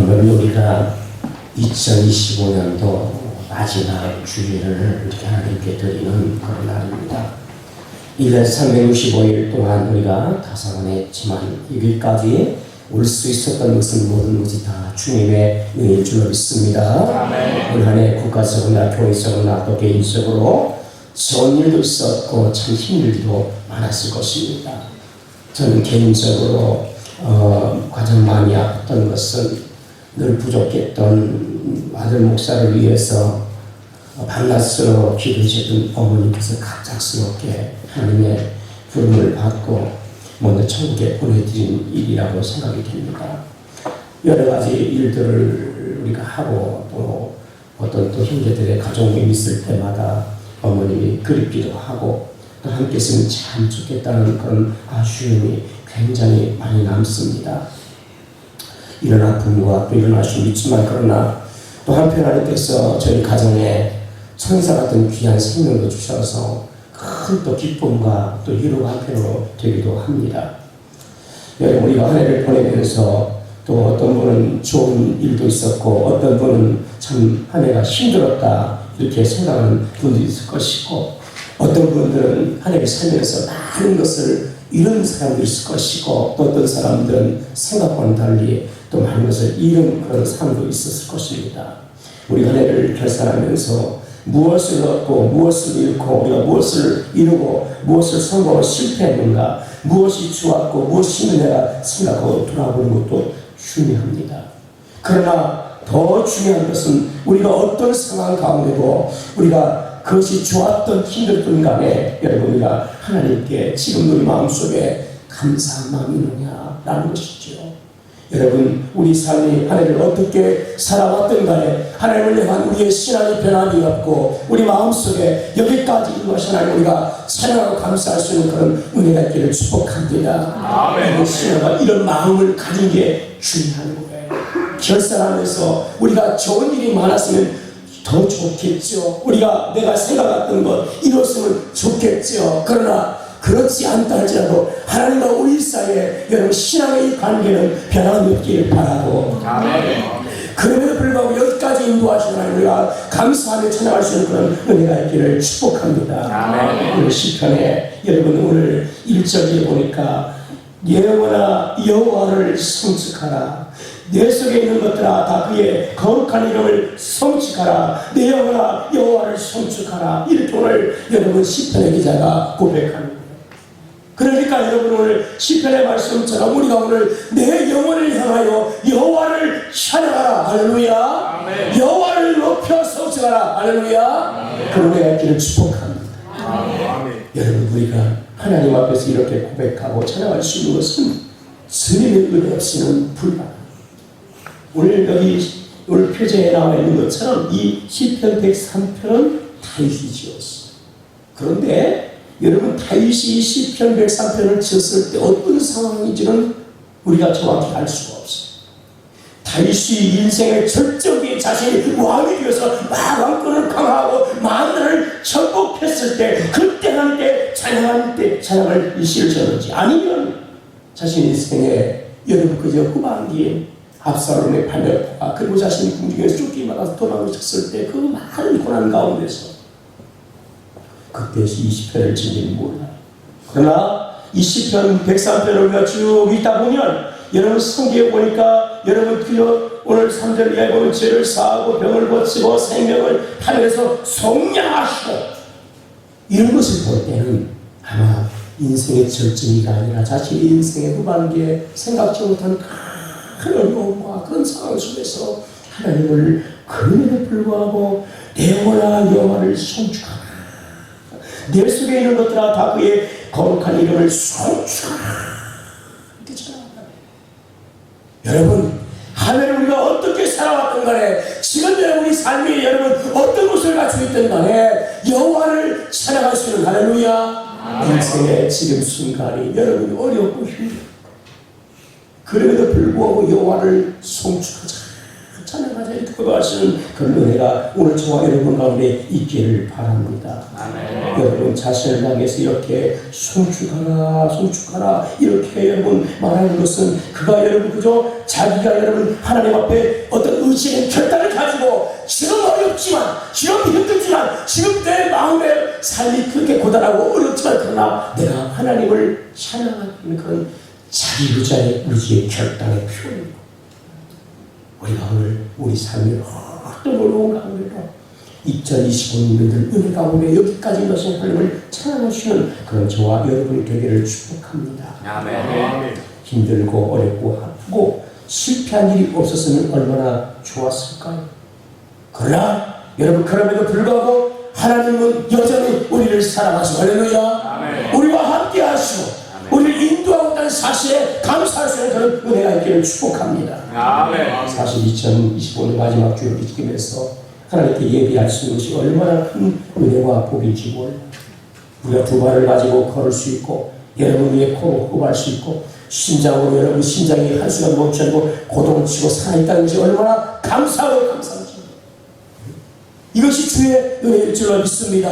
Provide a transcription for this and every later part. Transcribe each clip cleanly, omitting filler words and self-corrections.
오늘 우리가 2025년도 마지막 주일을 이렇게 하나님께 드리는 그런 날입니다. 1년 365일 동안 우리가 다사원했지만 6일까지 올 수 있었던 것은 모든 것이 다 주님의 은혜일 줄로 믿습니다. 올 한 해 국가적으로나 교회적으로나 또 개인적으로 좋은 일도 있었고 참 힘든 일도 많았을 것입니다. 저는 개인적으로 가장 많이 아팠던 것은 늘 부족했던 아들 목사를 위해서 밤낮으로 기도해주던 어머니께서 갑작스럽게 하나님의 부름을 받고 먼저 천국에 보내드린 일이라고 생각이 됩니다. 여러 가지 일들을 우리가 하고 또 어떤 또 형제들의 가족모임 있을 때마다 어머님이 그립기도 하고 또 함께 있으면 참 좋겠다는 그런 아쉬움이 굉장히 많이 남습니다. 이런 아픔과 또 이런 아쉬움이 있지만 그러나 또 한편 하나님께서 저희 가정에 천사 같은 귀한 생명도 주셔서 큰 또 기쁨과 또 위로가 한편으로 되기도 합니다. 여러분 우리가 한 해를 보내면서 또 어떤 분은 좋은 일도 있었고 어떤 분은 참 한 해가 힘들었다 이렇게 생각하는 분도 있을 것이고 어떤 분들은 한 해를 살면서 많은 것을 잃은 사람도 있을 것이고 또 어떤 사람들은 생각과는 달리 또 많은 것을 잃은 그런 사람도 있었을 것입니다. 우리 한 해를 결산하면서 무엇을 얻고 무엇을 잃고 우리가 무엇을 이루고 무엇을 성공하고 실패했는가 무엇이 좋았고 무엇이 힘내가 생각하고 돌아보는 것도 중요합니다. 그러나 더 중요한 것은 우리가 어떤 상황 가운데고 우리가 그것이 좋았던 힘들던 간에 여러분 우리가 하나님께 지금 우리 마음속에 감사한 마음이 있느냐라는 것이죠. 여러분 우리 삶이 한 해를 어떻게 살아왔던 간에 하나님을 향한 우리의 신앙이 변함이 없고 우리 마음속에 여기까지 이루어진 하나님 우리가 찬양하고 감사할 수 있는 그런 은혜가 있기를 축복합니다. 아멘. 신앙과 이런 마음을 가진 게 중요한 거예요. 결산하면서 우리가 좋은 일이 많았으면 더 좋겠죠. 우리가 내가 생각했던 것 이뤘으면 좋겠죠. 그러나 그렇지 않다 할지라도 하나님과 우리 사이에 여러분 신앙의 이 관계는 변함이 없기를 바라고 아멘. 그럼에도 불구하고 여기까지 인도하시는 하나님 우리가 감사하며 찬양할 수 있는 그런 은혜가 있기를 축복합니다. 아멘. 오늘 시편에 여러분 오늘 1절에 보니까 영원하 여호와를 성축하라 내 속에 있는 것들아 다 그의 거룩한 이름을 성축하라 내 영혼아 여호와를 성축하라 이렇게 오늘 여러분 시편의 기자가 고백합니다. 그러니까 여러분 오늘 시편의 말씀처럼 우리가 오늘 내 영혼을 향하여 여호와를 찬양하라 할렐루야 아멘. 여호와를 높여 성축하라 할렐루야 그런 은혜가 있기를 축복합니다. 아멘. 여러분 우리가 하나님 앞에서 이렇게 고백하고 찬양할 수 있는 것은 스님의 은혜 없이는 불가능합니다. 오늘 여기 오늘 표제에 나와 있는 것처럼 이 시편 103편은 다윗이 지었어요. 그런데 여러분 다윗이 시편 103편을 지었을 때 어떤 상황인지는 우리가 정확히 알 수가 없어요. 다윗이 인생의 절정기에 자신이 왕이 되어서 막 왕권을 강화하고 만나를 정복했을 때 그때 하나님께 찬양을 일시를 졌는지 아니면 자신 인생에 여러분 그저 후반기에 압살롬의 반역과 그리고 자신이 궁중에서 쫓기받아서 도망쳤을 때 그 많은 고난 가운데서 그때 20편을 지니는 몰라요. 그러나 이 시편 103편을 우리가 쭉 읽다 보면 여러분 성경에 보니까 여러분 오늘 3절 이하에 보면 죄를 사하고 병을 고치고 생명을 하늘에서 속량하시고 이런 것을 볼 때는 아마 인생의 절정이가 아니라 자신의 인생의 후반기에 생각지 못한 큰 어려움과 그런 상황 속에서 하나님을 그럼에도 불구하고 내 영혼아 여호와를 성축하라 내 속에 있는 것들아 다 그의 거룩한 이름을 성축하라 이렇게 전합니다. 여러분 한 해를 우리가 어떻게 살아왔던 간에 지금 여러분의 삶이 여러분 어떤 모습을 가지고 있던 간에 여호와를 찬양할 수 있는 할렐루야 인생의 지금 순간이 여러분이 어렵고 힘들고 그럼에도 불구하고 여호와를 성축하자 찬양하자 거하시는 그런 은혜가 오늘 저와 여러분 가운데 있기를 바랍니다. 아멘. 여러분 자신을 향해서 이렇게 송축하라 이렇게 여러분 말하는 것은 그가 여러분 그저 자기가 여러분 하나님 앞에 어떤 의지의 결단을 가지고 지금 어렵지만 지금 힘들지만 지금 내 마음의 삶이 그렇게 고단하고 어렵지만 그러나 내가 하나님을 찬양하는 그런 자기 의지의 결단의 표현입니다. 우리가 오늘 우리 삶이 어떤 어려운 가운데도 2025년들 은혜 가운데 여기까지 오신 하나님을 찬양하시는 그런 저와 여러분이 되기를 축복합니다. 아멘. 힘들고 어렵고 아프고 실패한 일이 없었으면 얼마나 좋았을까요? 그러나 여러분 그럼에도 불구하고 하나님은 여전히 우리를 사랑하시고 할렐루야. 아멘. 우리와 함께 하시고 우리를 인도하고 있다는 사실에 감사할 수 있는 그런 은혜가 있기를 축복합니다. 아멘. 사실 2025년 마지막 주일을 지키면서 하나님께 예비할 수 있는 것이 얼마나 큰 은혜와 복인지 몰라요. 우리가 두 발을 가지고 걸을 수 있고 여러분 위에 코로 호흡할 수 있고 심장으로 여러분 심장이 한순간 멈추고 고동을 치고 살아있다는 것이 얼마나 감사하고 감사한지 이것이 주의 은혜일 줄로 믿습니다.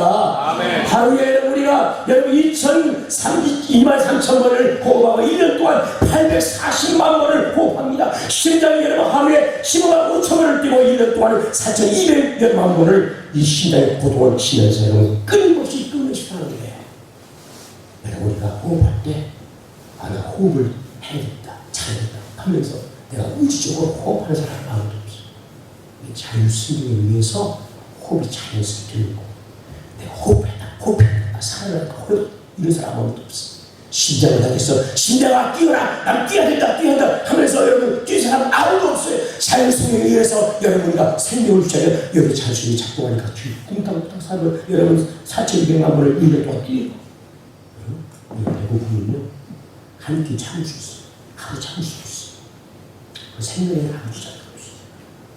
아멘. 하루에 우리가 여러분 23,000번을 호흡하고 1년 동안 840만 번을 호흡합니다. 심장이 여러분 하루에 15만 5천 번을 뛰고 1년 동안 4,200만 번을 이 심장의 고동을 치면서 여러분 끊임없이 하는 거예요. 여러분 우리가 호흡할 때 나는 호흡을 해야겠다 잘해야겠다 하면서 내가 의지적으로 호흡하는 사람 아무도 없어요. 자율신경에 의해서 호흡이 자연스럽게 들고 내가 호흡했다 살아났다 이런 사람 아무도 없어. 심장을 향해서 심장아 뛰어라 난 뛰어야 된다 하면서 여러분 뛰는 사람 아무도 없어요. 자연신경에 의해서 여러분과 생명을 주자면 여러분 자율신경이 작동하니까 쿵탕쿵탕 살고 여러분 4,200만 번을 1년 동안 뛰고 배고픔은요 한 끼 참을 수 있어요. 하루 참을 수 있어요. 생명을 하루 참을 수 있어요.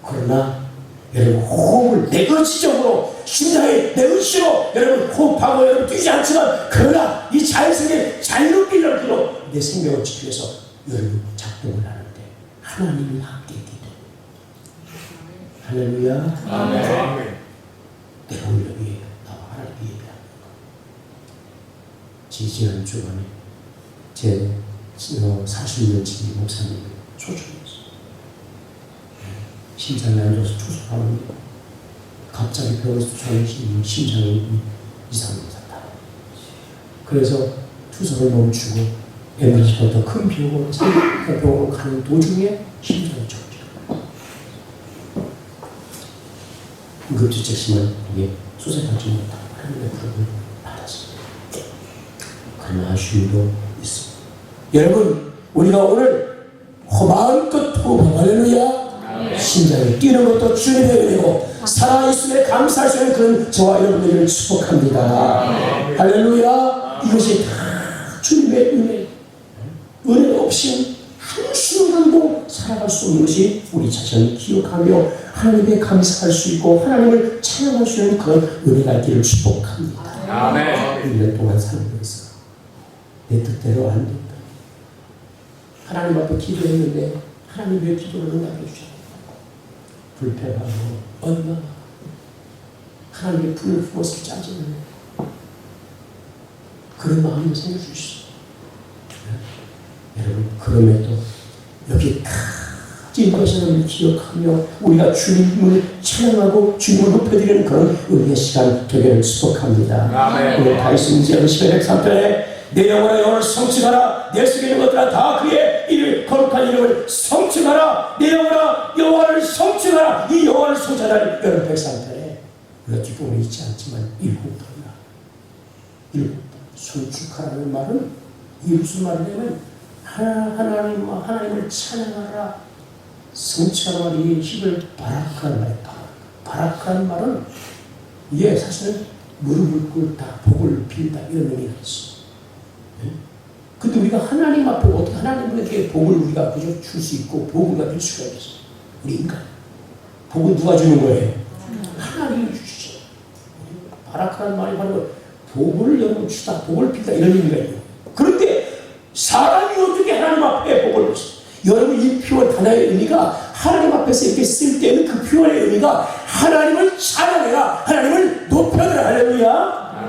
그러나 여러분 호흡을 내 의지적으로 심장에 내 의지로 여러분 호흡하고 여러분 뛰지 않지만 그러나 이 자연스럽게 자유롭게 일어나도록 내 생명을 지키기 위해서 여러분 작동을 하는데 하나님이 함께 있기 때문에 할렐루야. 아멘. 내가 오늘 여기에 나와 하나님께 예배합니다. 지난 주간에 제 40년치 목사님을 초청했어요. 심장이 안 좋아서 투석하는데 갑자기 병원에서 초청하시는 심장이 이상해졌다. 그래서 투석을 멈추고 에머지보다 큰 병원으로 가는 도중에 심장이 저지르고 응급처치지만 이게 수술하지 못하고 하나님의 부름을 받았습니다. 그런 아쉬움도 있습니다. 여러분 우리가 오늘 마음껏 호흡하고 할렐루야 심장이 뛰는 것도 주님의 은혜고 살아있음에 감사할 수 있는 그런 저와 여러분들을 축복합니다. 할렐루야. 이것이 다 주님의 은혜 없이 한순간도 살아갈 수 없는 것이 우리 자신을 기억하며 하나님께 감사할 수 있고 하나님을 찬양할 수 있는 그런 은혜가 있기를 축복합니다. 아멘. 1년 동안 살면서 내 뜻대로 안 된다. 하나님 앞에 기도했는데 하나님 왜 기도를 응답해 주셨다. 불평하고 얼마나 하나님의 불을 부어서 짜증을 그런 마음이 생길 수 있어. 여러분 그럼에도 여기까지 것을 기억하며 우리가 주님을 찬양하고 주님을 높여드리는 그런 은혜의 시간 되기를 축복합니다. 아멘. 오늘 다윗승지 113편에 내 영혼아 여호와를 성취하라 내 속에 있는 것들아 다 그의 이를 거룩한 이름을 성취하라 내 영혼아 여호와를 성취하라 이 여호와를 성취하라 여러분 103편에 우리가 기쁨을 잊지 않지만 7번 성취하라는 말은 이 무슨 말이냐면 하나님을 찬양하라 성취하라 말이 힘을 바라크라는 말이다. 바라크라는 말은 이게 사실은 무릎을 꿇다 복을 빌다 이런 의미가 있어. 근데 우리가 하나님 앞에 어떻게 하나님에게 복을 우리가 그저 줄 수 있고 복을 받을 수가 있어? 우리 인간. 복은 누가 주는 거예요? 하나님이 주시죠. 바라크라는 말이 바로 복을 여러분 주다, 복을 빌다 이런 의미가 있어요. 그런데 사람이 어떻게 하나님 앞에 복을 받습니까? 여러분 이 표현 하나의 의미가 하나님 앞에서 이렇게 쓸 때는 그 표현의 의미가 하나님을 찬양해라, 하나님을 높여라. 할렐루야.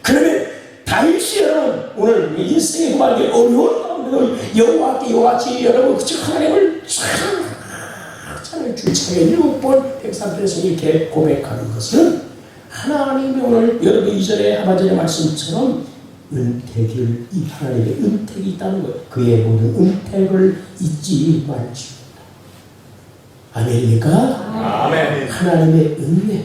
그러면 다윗이 여러분 오늘 인생의 고발이 어려운 가운데도 여호와께 여호와치 여러분 그저 하나님을 찬양을 주창에 7번 103편에서 이렇게 고백하는 것은 하나님이 오늘 여러분 이전에 하반절의 말씀처럼 은택을 이 하나님의 은택이 있다는 것, 그의 모든 은택을 잊지 말지어다. 아멘입니까? 아멘. 하나님의 은혜.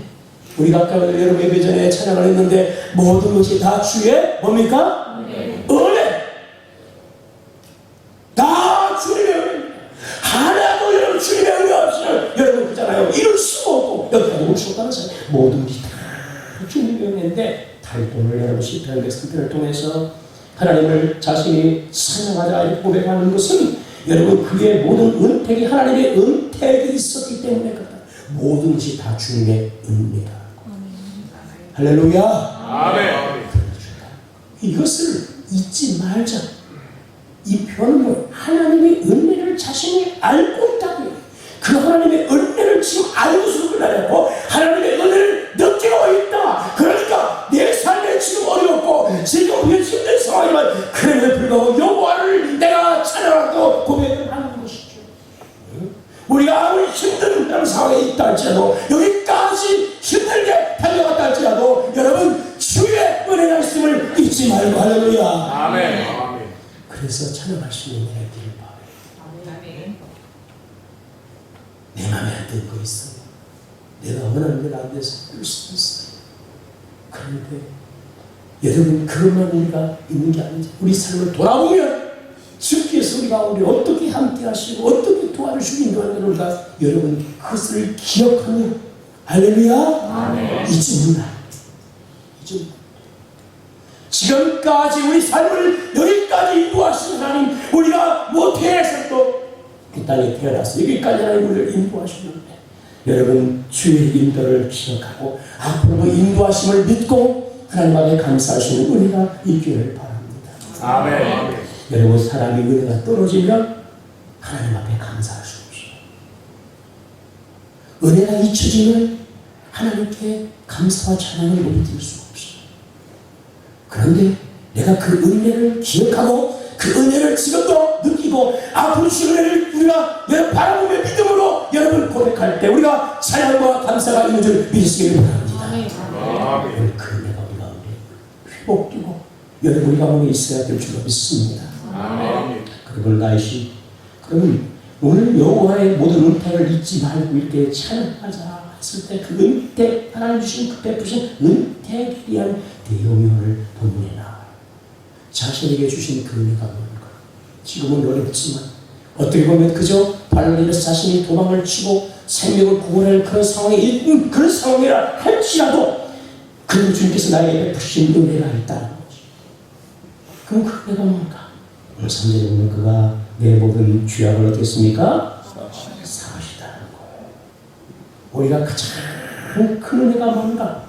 우리가 아까 여러분 예배 전에 찬양을 했는데 모든 것이 다 주의 뭡니까? 은혜. 다 주님의 은혜. 하나도 여러분 주님의 은혜 없이는 여러분 그잖아요. 이룰 수 없고 여기까지 올 수 없다는 사실. 모든 것이 다 주님의 은혜인데 오늘 여러분 시편 103편을 통해서 하나님을 자신이 찬양하자 이렇게 고백하는 것은 여러분 그의 모든 은택이 하나님의 은택이 있었기 때문에 그렇다. 모든 것이 다 주님의 은혜다. 할렐루야. 아멘. 이것을 잊지 말자. 이 표현은 하나님의 은혜를 자신이 알고 있다고요. 그 하나님의 은혜를 지금 알고서 그러냐고 하나님의 은혜를 느끼고 있다. 그러니까 내 삶에 지금 어렵고 지금 힘든 상황이지만 그럼에도 불구하고 여호와를 내가 찬양하고 고백을 하는 것이죠. 우리가 아무리 힘든 그런 상황에 있다 할지라도 여기까지 힘들게 달려갔다 할지라도 여러분 주의 은혜가 있음을 잊지 말고 할렐루야. 아멘. 그래서 찬양할 수 있는 은혜를 바라요. 내 마음에 안 드는 거 있어요. 내가 원하는 대로 안 돼서 그럴 수도 있어요. 그런데 여러분 그것만 우리가 있는 게 아니죠. 우리 삶을 돌아보면 주께서 우리가 우리 어떻게 함께 하시고 어떻게 도와주시고 인도하는 우리가 여러분 그것을 기억하며 할렐루야. 잊지 말라. 지금까지 우리 삶을 여기까지 인도하시는 하나님, 우리가 못해서 또 이 땅에 태어나서 여기까지 하나님 우리를 인도하시는데 여러분 주의 인도를 기억하고 앞으로 인도하심을 믿고 하나님 앞에 감사하시는 은혜가 있기를 바랍니다. 아멘. 여러분 사람이 은혜가 떨어지면 하나님 앞에 감사하십시오. 은혜가 잊혀지면 하나님께 감사와 찬양을 못 드릴 수 없어요. 그런데 내가 그 은혜를 기억하고 그 은혜를 지금도 느끼고 앞으로 주신 은혜를 우리가 바라보며 믿음으로 여러분 고백할 때 우리가 찬양과 감사가 있는 줄 믿으시길 바랍니다. 아멘. 그 은혜가 우리 가운데 회복되고 여러분 가운데 있어야 될 줄로 믿습니다. 아멘. 그러면 나이시 그러면 오늘 여호와의 모든 은택을 잊지 말고 이렇게 찬양하자 했을 때 그 은택 하나님 주신 그 베푸신 은택에 대한 내용이 오늘 본문에 나와요. 자신에게 주신 그 은혜가 뭔가 지금은 어렵지만 어떻게 보면 그저 발로 일어서 자신이 도망을 치고 생명을 구원할 그런 상황에 있는 그런 상황이라 할지라도 그 주님께서 나에게 베푸신 은혜가 있다는 거지. 그럼 그 은혜가 뭔가? 오늘 3절에 보면 그가 내 모든 죄악을 어떻겠습니까? 사하시다는 거예요. 우리가 가장 큰 은혜가 뭔가?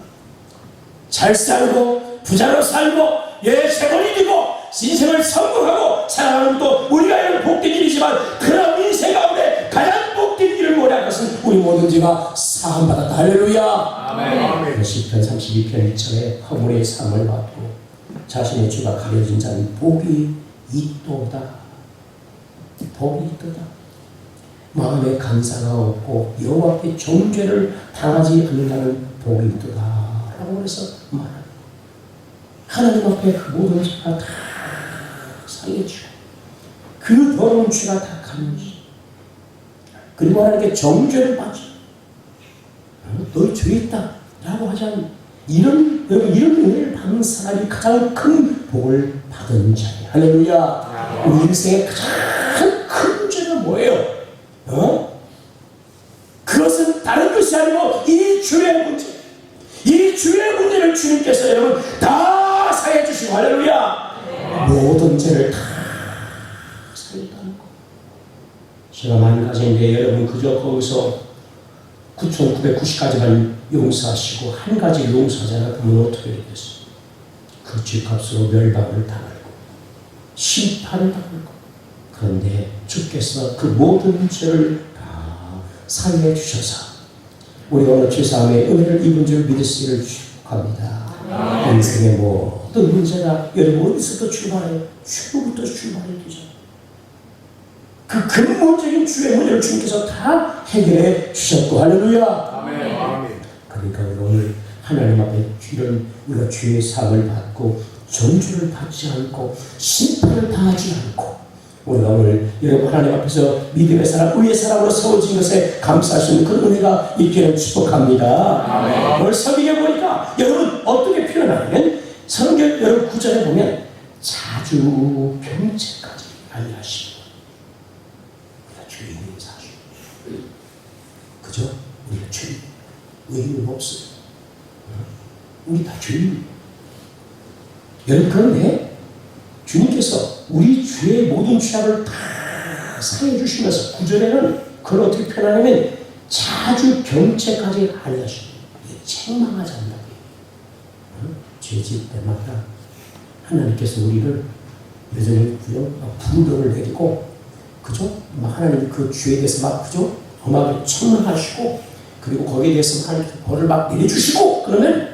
잘 살고 부자로 살고 재벌이 되고 인생을 성공하고 살아가는 것도 우리가 이런 복된 일이지만 그런 인생 가운데 가장 복된 일을 뭐라 것은 우리 모든 죄가 사함받았다. 할렐루야. 아멘. 시편 32편 1절에 허물의 삶을 받고 자신의 죄가 가려진 자는 복이 있도다. 복이 있도다. 마음에 감사가 없고 여호와께 정죄를 당하지 않는다는 복이 있도다 라고 그래서 말합니다. 하나님 앞에 그 모든 죄가 다 상해지고 그 더러운 죄가 다 가려지. 그리고 하나님께 정죄를 받죠. 너 죄 있다 라고 하지 않는 이런 은혜를 받는 사람이 가장 큰 복을 받은 자예요. 할렐루야. 우리 인생의 가장 큰 죄가 뭐예요? 그것은 다른 것이 아니고 이 죄의 문제. 이 죄의 문제를 주님께서 여러분 다 사해 주시고 할렐루야. 모든 죄를 다 사했다는 거. 제가 많이 가졌는데 여러분 그저 거기서 9,990가지만 용서하시고 한 가지 용서하지 않았다면 어떻게 되겠어요? 그 죄값으로 멸망을 당하고 심판을 당하고 그런데 주께서 그 모든 죄를 사용해 주셔서 우리가 오늘 죄사함의 은혜를 입은 줄 믿으시기를 축복합니다. 인생의 모든 문제가 여러분 어디서부터 출발해요? 주부터 출발해 되죠. 그 근본적인 주의 문제를 주님께서 다 해결해 주셨고 할렐루야. 아멘. 그러니까 우리 오늘 하나님 앞에 우리가 주의 사함을 받고 정죄를 받지 않고 심판을 당하지 않고 우리가 오늘 여러분 하나님 앞에서 믿음의 사람, 의의 사람으로 세워진 것에 감사하시는 그 은혜가 있기를 축복합니다. 오늘 성경에 보니까 여러분 어떻게 표현하냐면 성경 여러분 구절에 보면 자주 병체까지 알리하시고 우리가 죄인인 사실 그죠? 우리가 죄인 의인은 없어요. 우리 다 죄인. 여러분 그런데 주님께서 우리 죄의 모든 죄악을 다 사해 주시면서 구절에는 그걸 어떻게 표현하냐면 자주 병체까지 아니하시고 책망하지 않는다. 죄질 때마다 하나님께서 우리를 여전히 부르짖음을 내리고 그죠? 하나님 그 죄에 대해서 막 그죠? 엄하게 책망하시고 그리고 거기에 대해서 하나님께서 벌을 막 내려주시고 그러면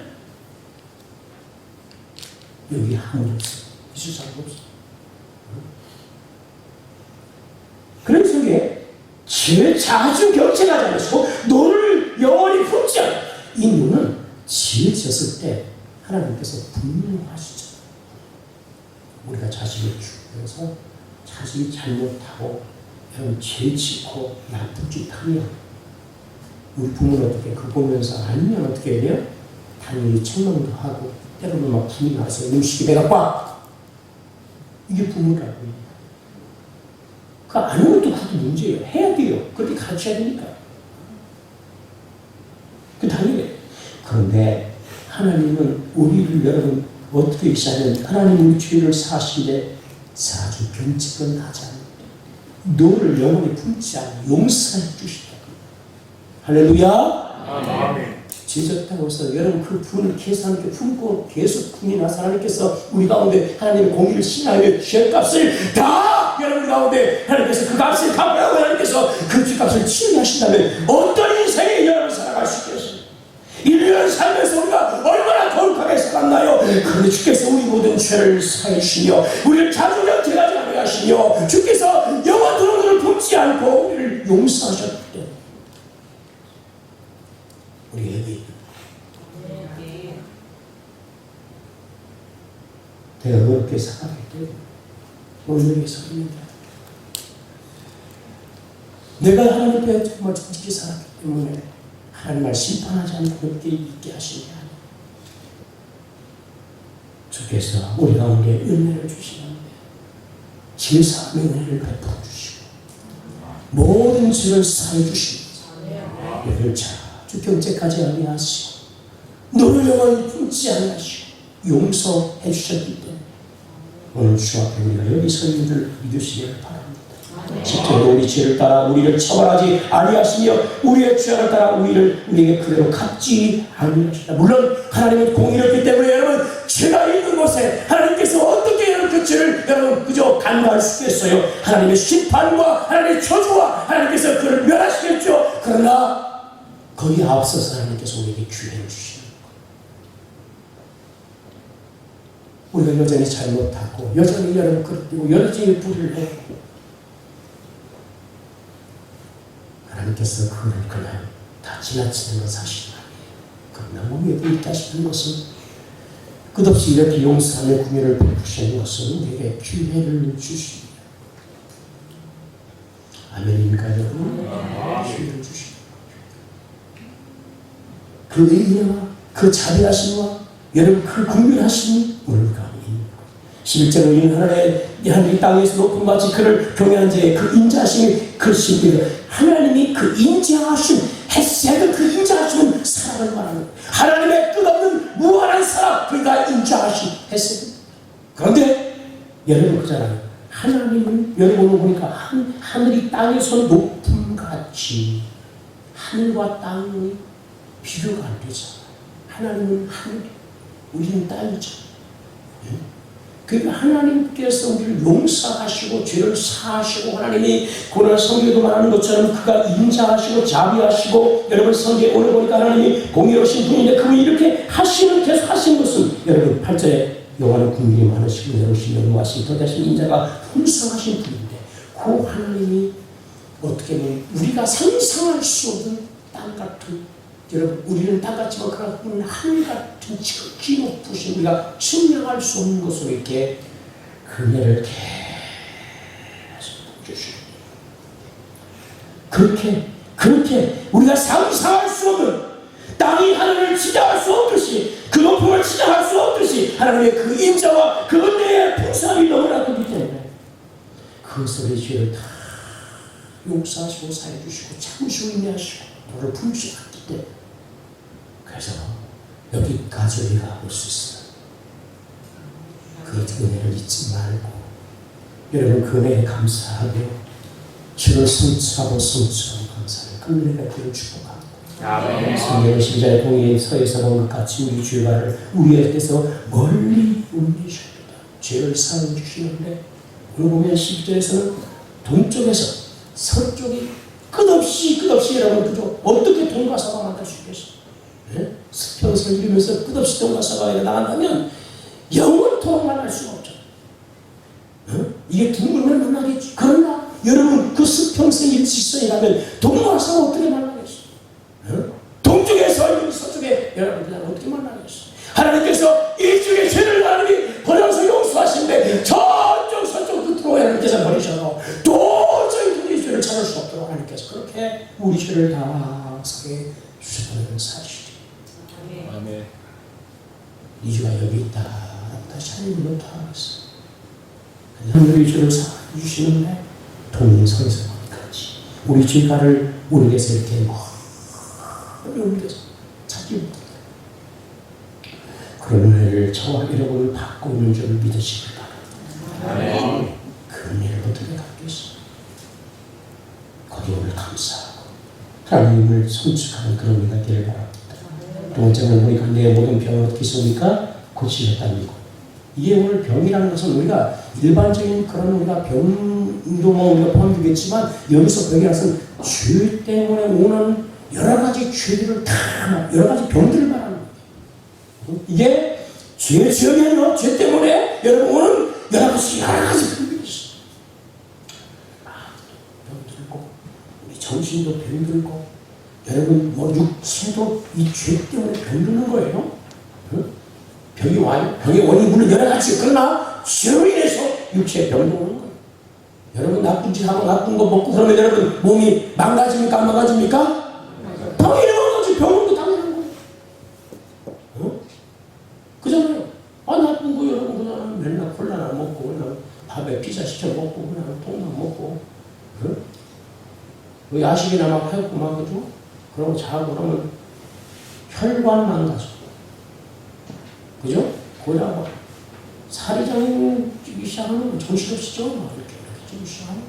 여기 아무도 없어요. 있을 사람도 없어요. 그래서 이게 죄 자주 경쟁하지 않으시고 너를 영원히 품지 않아. 이 눈은 지혜 지었을 때 하나님께서 분명하시죠. 우리가 자식을 죽여서 자식이 잘못하고 여러분 죄 짓고 나쁜 짓 하면 우리 부모는 어떻게 그 보면서 아니면 어떻게 해야 돼요? 당연히 책망도 하고 때로는 막 분이 나서 음식이 배가 꽉 이게 부모라고 그 안 하는 것도 그것도 문제예요. 해야 돼요. 그렇게 가르쳐야 되니까 그 당연히 그런데 하나님은 우리를 여러분 어떻게 시작하면 하나님 우리 죄를 사하시되 자주 병책은 하지 않는다. 너를 영원히 품지 않아 용서해 주시다. 할렐루야. 아멘. 죄졌다고 해서 여러분 그 분을 계산하게 품고 계속 분이 나서 하나님께서 우리 가운데 하나님의 공의를 신하여 죄값을 다 여러분 가운데 하나님께서 그 값을 갚으라고 하나님께서 그 죄값을 치르게 하신다면 어떤 인생에 여러분 살아갈 수 있겠어요? 1년 살면서 우리가 얼마나 거룩하게 살았나요? 그런데 주께서 우리 모든 죄를 사해 주시며 우리를 자주 영접하지 않게 하시며 주께서 영원토록 우리를 품지 않고 우리를 용서하셨기 때문에 우리에게 내가 어렵게 살았기 때문에 오늘 여기 서 있는다. 내가 하나님 앞에 정말 정직히 살았기 때문에 하나님을 심판하지 않고 그렇게 있게 하신 게 아니에요. 주께서 우리 가운데 은혜를 주시는데 제사함의 은혜를 베풀어 주시고 모든 죄를 사해 주시면서 우리를 자주 경책하지 아니하시고 너를 영원히 품지 않으시고 용서해 주셨기 때문에 오늘 주 앞에 우리가 여기 서 있는 줄 믿으시기를 바랍니다. 십자가로 우리 죄를 따라 우리를 처벌하지 아니하시며 우리의 죄를 따라 우리에게 그대로 갚지 아니하시다. 물론 하나님은 공의롭기 때문에 여러분 죄가 있는 곳에 하나님께서 어떻게 여러분 그 죄를 여러분 그저 간과할 수 있겠어요? 하나님의 심판과 하나님의 저주와 하나님께서 그를 멸하시겠죠. 그러나 거기에 앞서서 하나님께서 우리에게 기회를 주시는 거예요. 우리가 여전히 잘못하고 여전히 여러분 그렇고 여전히 불의를 하고 하나님께서 그를 그냥 다 지나치는 건 사실 아니에요. 그러나 우리에게 있다 싶은 것은 끝없이 이렇게 용서하며 궁유를 베푸시는 것은 우리에게 기회를 주십니다. 아멘입니까 여러분? 기회를 주십니다. 그 의미와 그 자비하심과 여러분 그 궁유하심이 오늘 가운데 있는 거예요. 11절로 있는 하나님 땅에서 높은 마치 그를 경외한 자의 그 인자하심이 그 신비가 하나님이 그 인자하심 헤세드 그 인자하심은 사랑을 말하는 거예요. 하나님의 끝없는 무한한 사랑 그가 인자하심 헤세드. 그런데 여러분 그잖아요. 하나님은 여러분을 보니까 하늘이 땅에서 높음같이 하늘과 땅이 비교가 안 되잖아요. 하나님은 하늘, 우리는 땅이죠. 그 하나님께서 우리를 용서하시고 죄를 사하시고 하나님이 고난 성경에도 말하는 것처럼 그가 인자하시고 자비하시고 여러분 성경에 오늘 보니까 하나님이 공의로우신 분인데 그분이 이렇게 계속 하신 것은 여러분 8절에 여호와는 국민이 많으시고 여로우신 영광하신 더대하신 인자가 풍성하신 분인데 그 하나님이 어떻게 보면 우리가 상상할 수 없는 땅 같은 여러분 우리는 땅 같지만 그분은 하늘 같은 지극히 높으신 우리가 측량할 수 없는 것으로 이렇게 그네를 계속 주시고 그렇게 우리가 상상할 수 없는 땅이 하늘을 지나갈 수 없듯이 그 높음을 지나갈 수 없듯이 하나님의 그 인자와 그 은혜의 풍성함이 너무나 크기 때문에 그것을 이 죄를 다 용서하시고 사해주시고 참으시고 인내하시고 너를 품으시기 때문에 그래서 여기까지 우리가 올 수 있어요. 그 은혜를 잊지 말고 여러분 그 은혜에 감사하고 주를 성취하고 감사하는 그 은혜가 되어 축복합니다. 성경의 십자의 공의에 서에서 본 것 같이 우리 죄가를 우리에게서 멀리 옮기십니다. 죄를 사해 주시는데 오늘 보면 10절에서는 동쪽에서 서쪽이 끝없이 여러분 그죠? 어떻게 돈과 사과 만들 수 있겠어요? 네? 수평선을 이루면서 끝없이 돈과 사과가 나간다면 영원토록 만날 수가 없죠. 네? 이게 둥글면 만나겠지. 그러나 여러분 그 수평선 일직선이라면 돈과 사과 어떻게 만나겠어요? 네? 동쪽에서 서쪽에 여러분 그냥 어떻게 만나겠어요? 하나님께서 이쪽에 죄를 하나님이 버려서 용서하신데 저쪽 서쪽 끝으로 하나님께서 버리셔서 도저히 우리 죄를 찾을 수 없도록 하나님께서 그렇게 우리 죄를 다 사게 주셨다는 사실이에요. 아멘. 이 죄가 여기 있다라고 다시 하나님을 타았어요. 우리 죄를 사주시는데 동서에서 어디까지 우리 죄가를 우리에게서 이렇게 우리에게서 찾지 못합니다. 그런 은혜를 저와 여러분을 받고 있는 줄 믿으시길 바랍니다. 그 은혜를 어떻게 갖겠어요? 거기에 오늘 감사하고 하나님을 성축하는 그런 은혜가 되길 바랍니다. 두 번째는 우리가 내 모든 병을 어떻게 했습니까? 고치셨다는 것. 이게 오늘 병이라는 것은 우리가 일반적인 그런 우리가 병도 뭐 우리가 포함되겠지만 여기서 병이라는 것은 죄 때문에 오는 여러 가지 죄들을 다 여러 가지 병들을 말하는 거예요. 이게 죄이 아니라 죄 때문에 여러분 오는 여러 가지 병들이 있어요. 병들고 우리 정신도 병들고 여러분 뭐 육체도 이 죄 때문에 병드는 거예요. 병이 와요. 병의 원인이 물론 여러 가지 그러나 죄로 인해서 육체에 병이 오는 거예요. 여러분 나쁜 짓 하고 나쁜 거 먹고 그러면 여러분 몸이 망가집니까 안 망가집니까? 당연히 망가지. 병원도 당연한 거예요. 그잖아요. 나쁜 거 여러분 그냥 맨날 콜라나 먹고 그냥 밥에 피자 시켜 먹고 그냥 통닭 먹고 야식이나 막 해갖고 막 그죠? 그러고 자고 그러면 혈관 망가져. 그죠? 거기다 막 살이 찌기 시작하면 정신없이죠. 막 이렇게 찌기 시작하면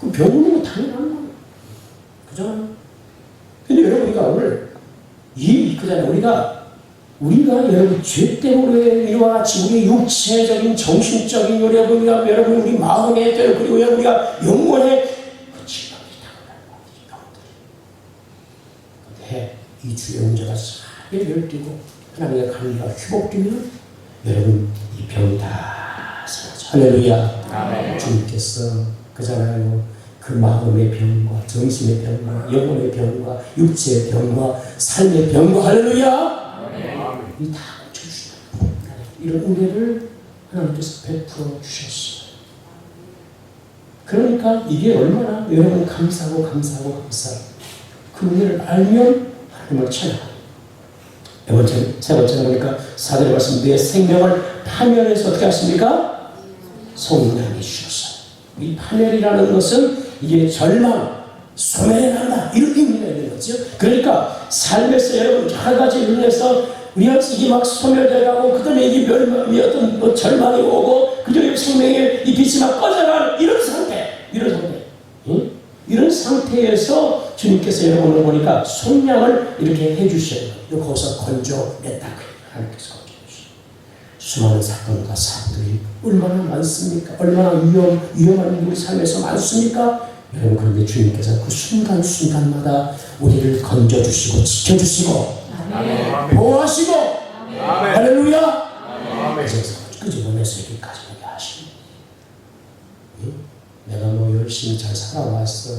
그 병원은 당연한 거예요. 그죠? 근데 여러분 우리가 오늘 그잖아요. 우리가 여러분 죄 때문에 이와 같이 우리 육체적인 정신적인 여러분 우리 마음의 그리고 우리가 영혼의 그 질병이 당연한 근데 이 주의 문제가 잘 열뛰고 하나님의 관리가 회복되면 여러분 이 병이 다 사라져. 할렐루야. 아멘. 주님께서 그잖아요. 그 마음의 병과 정신의 병과 영혼의 병과 육체의 병과 삶의 병과 할렐루야. 이 다 고쳐주시는 이런 은혜를 하나님께서 베풀어 주셨어요. 그러니까 이게 얼마나 여러분 감사하고 그 은혜를 알면 하나님을 찬양하고 세 번째는 그러니까 사절에 말씀 내 생명을 파멸해서 어떻게 하십니까? 성령이 주셨어요. 이 파멸이라는 것은 이게 절망, 소멸에 난다 이런 의미가 있는 거죠. 그러니까 삶에서 여러분 여러 가지 의미에서 우리가 이게 막 소멸되고 그다음에 이게 멸망이 어떤 절망이 오고 그중에 생명의 이 빛이 막 꺼져가는 이런 상태. 응? 이런 상태에서 주님께서 여러분을 보니까 속량을 이렇게 해주셔요. 거기서 건져냈다. 하나님께서 건져주셔요. 수많은 사건과 사고들이 얼마나 많습니까? 얼마나 위험한 우리 삶에서 많습니까? 여러분, 그런데 주님께서 그 순간순간마다 우리를 건져주시고 지켜주시고 보호하시고 할렐루야! 그래서 끄집어내서 여기까지 오게 하십니다. 내가 뭐 열심히 잘 살아왔어.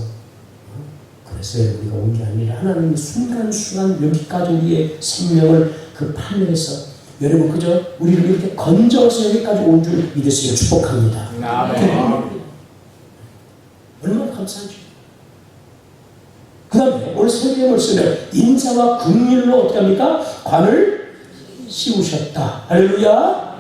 그래서 우리가 온 게 아니라 하나님이 순간순간 여기까지 우리의 생명을 그 판매해서 여러분 그저 우리를 이렇게 건져서 여기까지 온 줄 믿으시길 축복합니다. 얼마나 감사하죠. 그 다음에 오늘 성경을 쓰면 인자와 긍휼로 어떻게 합니까? 관을 씌우셨다. 할렐루야.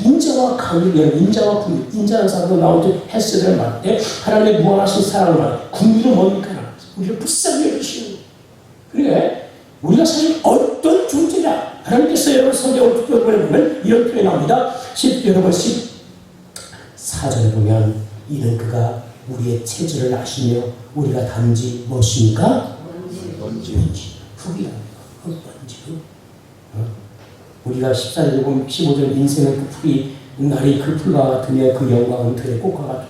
인자와 긍휼, 인자와 긍휼, 인자라는 사람도 나올 때 헤세드를 말할 때 하나님의 무한하신 사랑을 말할 때 긍휼은 뭡니까? 우리를 불쌍히 여기시는 그러니까 우리가 사실 어떤 존재냐 하나님께서 여러분 성경을 특별히 보면 이런 표현이 나옵니다. 여러분 14절에 보면 이는 그가 우리의 체질을 아시며 우리가 단지 무엇입니까? 먼지 흙이랍니다. 먼지 우리가 14절에 보면 15절 인생은 그 풀이 날이 그 풀과 같으며 그 영광은 그의 꽃과 같다.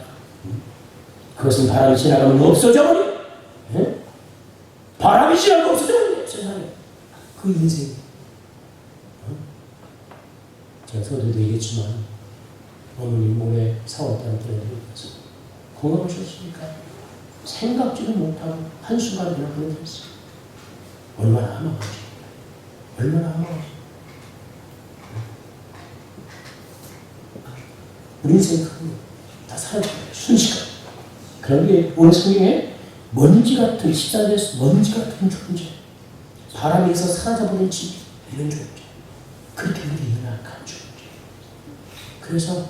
그것은 바람이 지나가면 없어져 버려. 바람이 지나가면 없어져 버려. 세상에 그 인생. 제가 서두에도 얘기했지만 어머님 몸에 4월달에 들어드리면서 건강하셨으니까 생각지도 못하고 한순간에 그냥 보내드렸어요. 얼마나 아마하지. 얼마나 아마하지. 우리 인생 다 사라져요. 순식간. 그런 게 오늘 성경에 먼지 같은 십자가에서 먼지 같은 존재. 바람에서 사라져버린 집 이런 존재. 그렇게 우리 연약한 존재. 그래서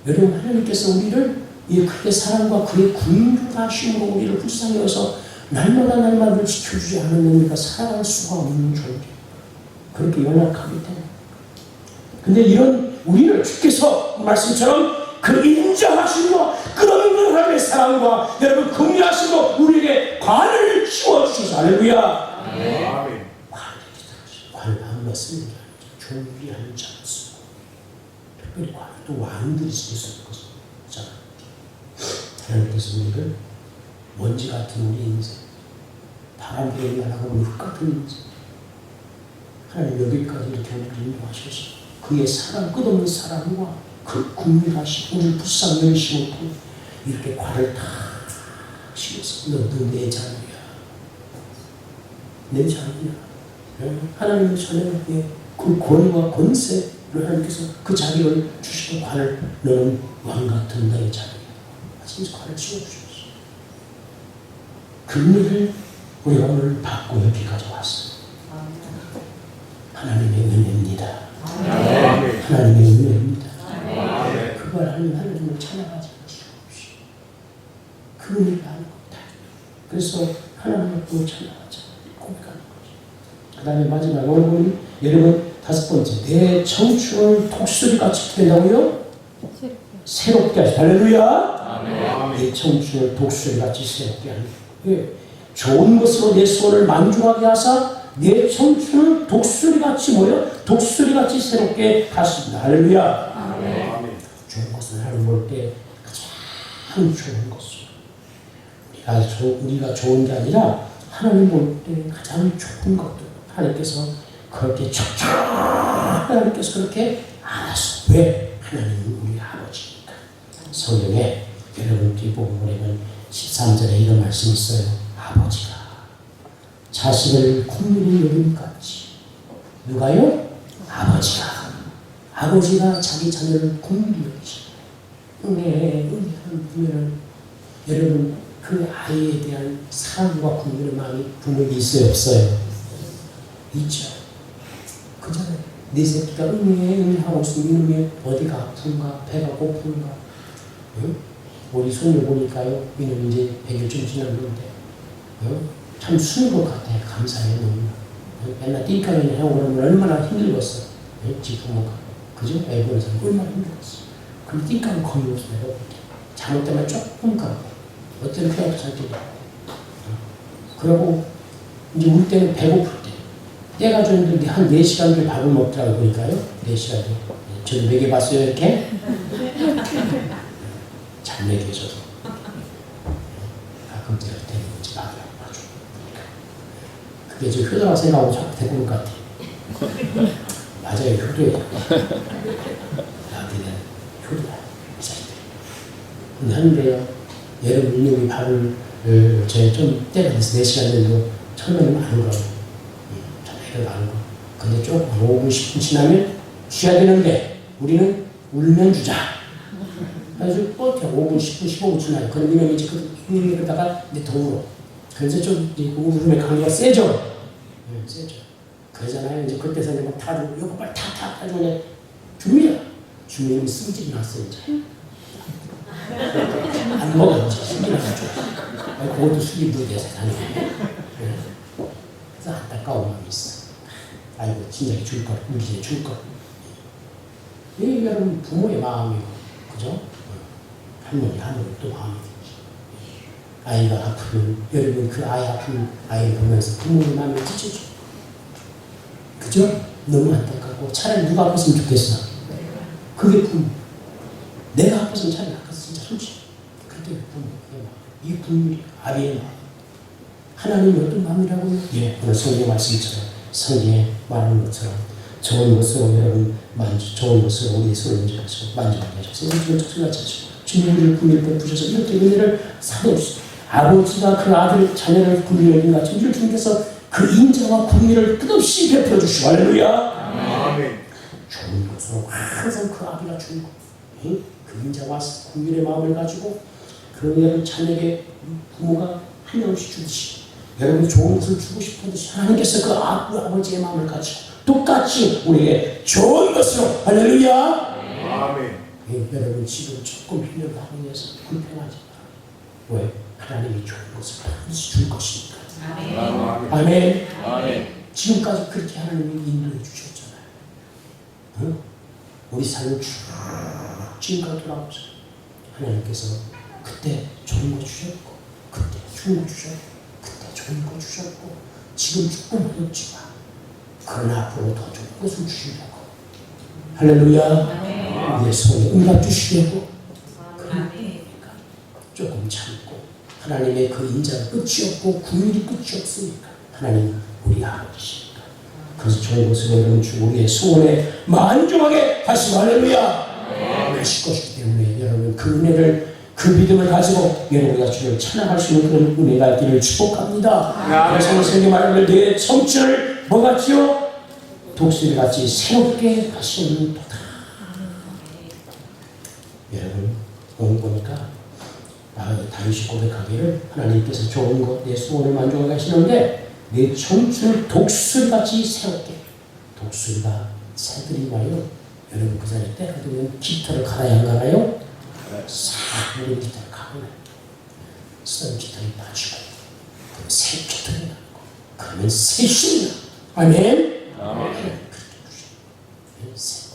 여러분 하나님께서 우리를 이 그의 사랑과 그의 긍휼하심으로 우리를 불쌍히 여서 날마다 우리를 지켜주지 않으면 우리가 살아갈 수가 없는 존재. 그렇게 연약하기 때문에. 근데 이런 우리를 주께서 말씀처럼 그 인자하심과 끝없는 하나님의 사랑과 여러분 긍휼하심으로 우리에게 관을 씌워주셔서 할렐루야. 관을 아무나 쓰는 게 아니죠. 존귀한 장수. 특별히 관을 또 왕들이 쓸 수 있는 것은 하나님께서 우리를 먼지 같은 우리 인생, 바람 불고 날아가는 흙 같은 인생, 하나님 여기까지 이렇게 우리를 인도하셔서 그의 사랑, 끝없는 사랑과 그 긍휼하심, 우리를 불쌍히 여기시고 이렇게 관을 다 씌워서 너도 내 자녀야. 내 자녀야. 하나님의 자녀에게 그 권위와 권세를 하나님께서 그 자리를 주시고 관을 너는 왕같은 나의 자녀야. 하시면서 관을 씌워주셨어. 그 은혜를 우리가 오늘 받고 여기까지 왔어요. 하나님의 은혜입니다. 하나님의 은혜입니다. 그걸 하는 하나님을 찬양하지 마시옵시오. 그 은혜가 아무것도 그래서 하나님을 또 찬양하자. 고백하는 거죠. 그 다음에 마지막 오늘 여러분 5번째 내 청춘을 독수리같이 된다고요? 새롭게 하시다. 할렐루야. 내 청춘을 독수리같이 새롭게 하는 예. 좋은 것으로 내 소원을 만족하게 하사 내 청춘을 독수리같이 모여 독수리같이 새롭게 하십니다. 할렐루야. 좋은 것을 하나님 볼 때 가장 좋은 것을 우리가 좋은 게 아니라 하나님 볼 때 가장 좋은 것들 하나님께서 그렇게 척척 하나님께서 그렇게 알아서 왜? 하나님은 우리 아버지니까. 성경에 여러분 뒷부분에 13절에 이런 말씀이 있어요. 아버지가 자식을 국민이 여김같이 누가요? 아버지가 자기 자녀를 국민이 여기시고 은혜한 부모는 여러분 그 아이에 대한 사랑과 국민의 마음이 부모에게 있어요? 없어요? 있죠. 그잖아요. 네 새끼가 은혜하고 있으면 이놈이 어디가 아픈가 배가 고픈가 응? 우리 손을 보니까요 이놈이 이제 100일 좀 지났는데 참 순한 것 같아. 감사해요. 맨날 띵까지는 하고 그러면 얼마나 힘들겠어. 지 부모가. 그죠? 애 보는 사람 얼마나 힘들겠어. 근데 띵까는 거의 없어요. 잘못되면 조금 가고 어때는 그냥 잘 뛰고 그러고 이제 우리 때는 배고플 때 때가 줬는데 한 4시간 정도 밥을 먹더라고 보니까요. 4시간 정도. 저도 먹여봤어요, 이렇게. 잘 먹여줘서. 가끔 때가 되는 거지, 밥을 안 봐줘. 그게 저 효도라고 생각하고 자꾸 데리고 올 것 같아. 맞아요, 효도예요. 나한테는 효도야, 이 자식들. 근데 하는데요, 여러분, 우리 밥을, 제가 좀 때가 돼서 4시간 정도 처음에는 많은 거. 좀 많은 거. 근데 조금 5분, 10분 지나면 쉬어야 되는데, 우리는 울면 주자. 그래서 또 5분, 10분, 15분 지나요. 그러면 이제 그러다가 이제 더 울어. 그래서 좀 울음의 강도가 세죠? 세죠. 그러잖아요. 이제 그때서 이제 막 타주고, 요거 빨리 타주고, 줍니다. 주민은 승질이 났어요, 이제. 안 먹어, 이제. 승질이 났죠. 그것도 수입도 내 세상에. 그래서 안타까운 마음이 있어. 아이고, 진작에 줄 걸, 우리 집에 줄 걸. 이 여러분 부모의 마음이고, 그죠? 할머니, 할머니 또 마음이 들지. 아이가 아프면, 여러분 그 아이 아픈 아이를 보면서 부모의 마음이 찢어져. 그죠? 너무 안타깝고, 차라리 누가 아팠으면 좋겠어. 그게 부모. 내가 아팠으면 차라리 아팠어, 진짜 솔직히. 그때 부모의 마음. 이 부모의 아비의 마음. 하나님이 어떤 마음이라고요? 예, 오늘 성경 말씀처럼, 성경에 말하는 것처럼, 좋은 것으로 여러분 좋은 것으로 우리 손을 인정하시고 만족하게 하셔서 우리 족속을 하시고 주님을 국민을 베푸셔서 이렇게 은혜를 사도없이 아버지가 그 아들 자녀를 국민을 같이 우리 주님께서 그 인자와 국민을 끝없이 베풀어 주시고 할렐루야. 아멘. 좋은 것으로 항상 그 아비가 주는 것, 그 인자와 국민의 마음을 가지고 그 여러분 자녀에게 부모가 한 명씩 주듯이 여러분 좋은 것을 주고 싶은듯이 하나님께서 그 아버지의 마음을 가지고 똑같이 우리에게 좋은 것으로 할렐루야. 아멘. 여러분 지금 조금 힘들고 하고 있어서 불편하지 마. 왜? 하나님이 좋은 것을 반드시 줄 것이니까. 아멘. 아멘. 아멘. 지금까지 그렇게 하나님이 인도해 주셨잖아요. 응? 우리 삶을 쭉 지금까지 돌아보자. 하나님께서 그때 좋은 거 주셨고, 그때 좋은 거 주셨고, 그때 좋은 거 주셨고, 지금 조금 어렵지만 그러나 앞으로 더 좋은 것을 주시려고 할렐루야. 우리의 손에 응답 주시려고 그러니까 조금 참고 하나님의 그 인자가 끝이 없고 국민이 끝이 없으니까 하나님 우리 아버지시니까 그래서 좋은 것을 여러분 주 우리의 소원에 만족하게 하시고 할렐루야. 하실 것이기 때문에 여러분 그 은혜를 그 믿음을 가지고 여러분과 주를 찬양할 수 있는 그런 은혜가 있기를 축복합니다. 그래서 성경 말하는 내 청춘을 뭐같지요? 독수리같이 새롭게 하시는도다. 여러분 오늘 보니까 다윗이 고백하기를 하나님께서 좋은 것 내 소원을 만족하게 하시는데 내 청춘을 독수리같이 새롭게. 독수리가 새들이 와요. 여러분 그 자리에 때가 되면 깃털을 갈아야 안 갈아요? 싹 우리 깃털을 갈아요. 쓰던 깃털이 빠지고 새 깃털이 나고 그러면 새 힘이 나. 아멘.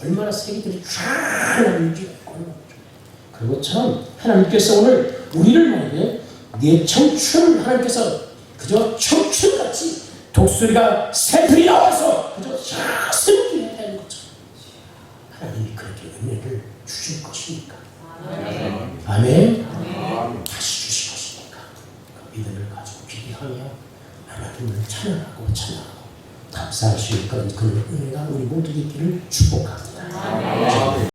얼마나 세계들이 쫙 유지가 그런 것처럼 하나님께서 오늘 우리를 말해 내 청춘 하나님께서 그저 청춘같이 독수리가 새들이 나와서 그저 쫙 새롭게 해야 되는 것처럼 하나님이 그렇게 은혜를 주실 것이니까 아멘. 다시 주실 것이니까 그 믿음을 가지고 기대하며 하나님을 찬양하고 감사할 수 있는 그런 은혜가 우리 모두에게 있기를 축복합니다.